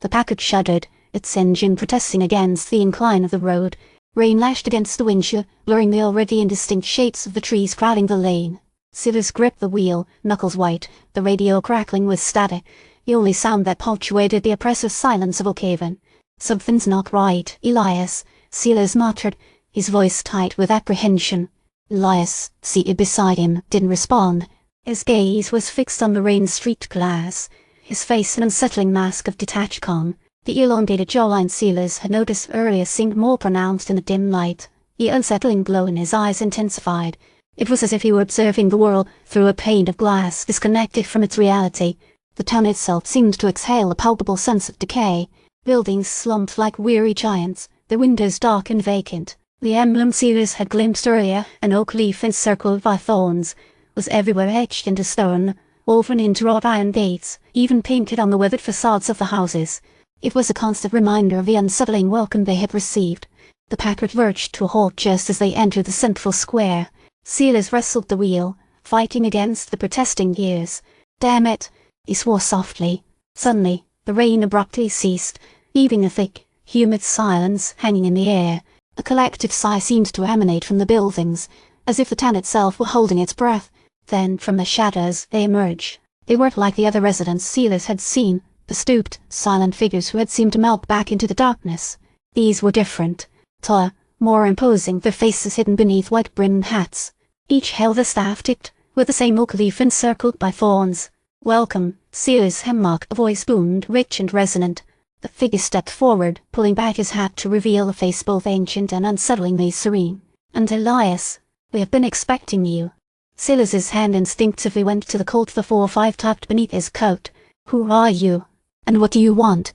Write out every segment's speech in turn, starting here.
The package shuddered, its engine protesting against the incline of the road. Rain lashed against the windshield, blurring the already indistinct shapes of the trees crowding the lane. Silas gripped the wheel, knuckles white, the radio crackling with static, the only sound that punctuated the oppressive silence of Oakhaven. "Something's not right, Elias," Silas muttered, his voice tight with apprehension. Elias, seated beside him, didn't respond. His gaze was fixed on the rain-streaked glass, his face an unsettling mask of detached calm. The elongated jawline Silas had noticed earlier seemed more pronounced in the dim light. The unsettling glow in his eyes intensified. It was as if he were observing the world through a pane of glass disconnected from its reality. The town itself seemed to exhale a palpable sense of decay. Buildings slumped like weary giants, their windows dark and vacant. The emblem Silas had glimpsed earlier, an oak leaf encircled by thorns, was everywhere etched into stone, woven into wrought iron gates, even painted on the weathered facades of the houses. It was a constant reminder of the unsettling welcome they had received. The packard lurched to a halt just as they entered the central square. Silas wrestled the wheel, fighting against the protesting gears. "Damn it!" he swore softly. Suddenly, the rain abruptly ceased, leaving a thick, humid silence hanging in the air. A collective sigh seemed to emanate from the buildings, as if the town itself were holding its breath. Then, from the shadows, they emerged. They weren't like the other residents Silas had seen, the stooped, silent figures who had seemed to melt back into the darkness. These were different, taller, more imposing, their faces hidden beneath white-brimmed hats. Each held a staff tipped with the same oak leaf encircled by thorns. "Welcome, Silas Hemlock," a voice boomed, rich and resonant. The figure stepped forward, pulling back his hat to reveal a face both ancient and unsettlingly serene. "And Elias, we have been expecting you." Silas's hand instinctively went to the Colt the 4-5 tucked beneath his coat. "Who are you? And what do you want?"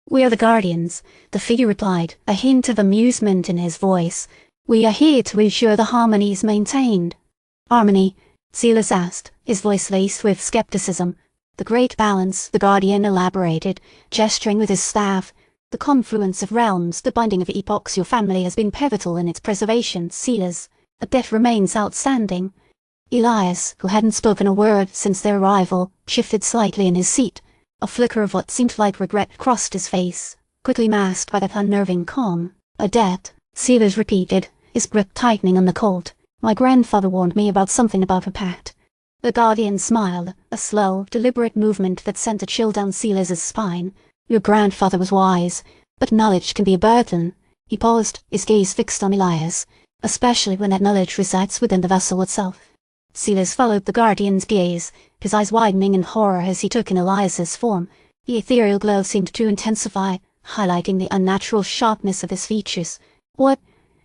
"We are the Guardians," the figure replied, a hint of amusement in his voice. "We are here to ensure the harmony is maintained." "Harmony?" Silas asked, his voice laced with skepticism. "The great balance," the Guardian elaborated, gesturing with his staff. "The confluence of realms, the binding of epochs. Your family has been pivotal in its preservation, Silas. A debt remains outstanding." Elias, who hadn't spoken a word since their arrival, shifted slightly in his seat. A flicker of what seemed like regret crossed his face, quickly masked by that unnerving calm. "A debt," Silas repeated, his grip tightening on the Colt. "My grandfather warned me about something about a pact." The Guardian smiled, a slow, deliberate movement that sent a chill down Silas's spine. "Your grandfather was wise, but knowledge can be a burden." He paused, his gaze fixed on Elias, "especially when that knowledge resides within the vessel itself." Silas followed the Guardian's gaze, his eyes widening in horror as he took in Elias's form. The ethereal glow seemed to intensify, highlighting the unnatural sharpness of his features. "What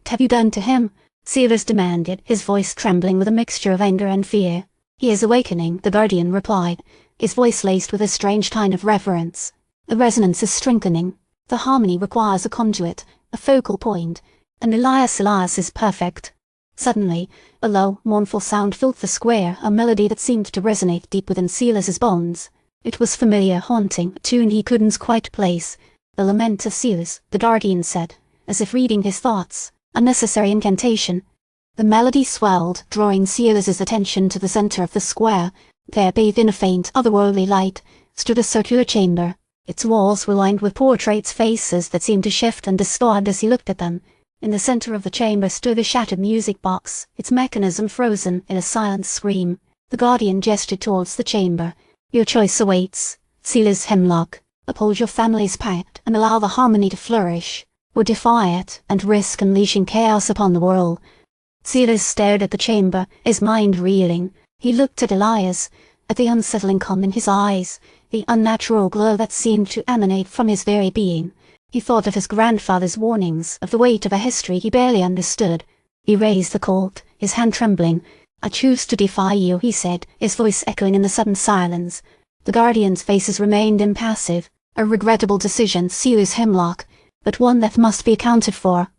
have you done to him?" Silas demanded, his voice trembling with a mixture of anger and fear. "He is awakening," the Guardian replied, his voice laced with a strange kind of reverence. "The resonance is strengthening. The harmony requires a conduit, a focal point, and Elias is perfect." Suddenly, a low, mournful sound filled the square, a melody that seemed to resonate deep within Silas's bones. It was familiar, haunting, a tune he couldn't quite place. "The lament of Silas," the Guardian said, as if reading his thoughts. "Unnecessary incantation." The melody swelled, drawing Silas's attention to the center of the square. There, bathed in a faint, otherworldly light, stood a circular chamber. Its walls were lined with portraits, faces that seemed to shift and distort as he looked at them. In the center of the chamber stood a shattered music box, its mechanism frozen in a silent scream. The Guardian gestured towards the chamber. "Your choice awaits, Silas Hemlock. Uphold your family's pact and allow the harmony to flourish, or defy it and risk unleashing chaos upon the world." Silas stared at the chamber, his mind reeling. He looked at Elias, at the unsettling calm in his eyes, the unnatural glow that seemed to emanate from his very being. He thought of his grandfather's warnings, of the weight of a history he barely understood. He raised the Colt, his hand trembling. "I choose to defy you," he said, his voice echoing in the sudden silence. The Guardians' faces remained impassive. "A regrettable decision, Silas Hemlock, but one that must be accounted for."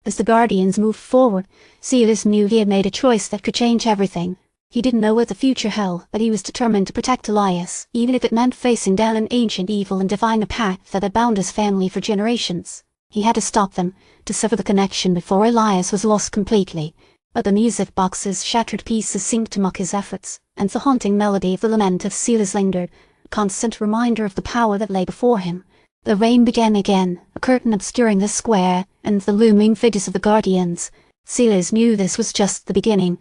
As the Guardians moved forward, Silas knew he had made a choice that could change everything. He didn't know what the future held, but he was determined to protect Elias, even if it meant facing down an ancient evil and defying a pact that had bound his family for generations. He had to stop them, to sever the connection before Elias was lost completely. But the music box's shattered pieces seemed to mock his efforts, and the haunting melody of the lament of Silas lingered, a constant reminder of the power that lay before him. The rain began again, a curtain obscuring the square and the looming figures of the guardians. Silas knew this was just the beginning.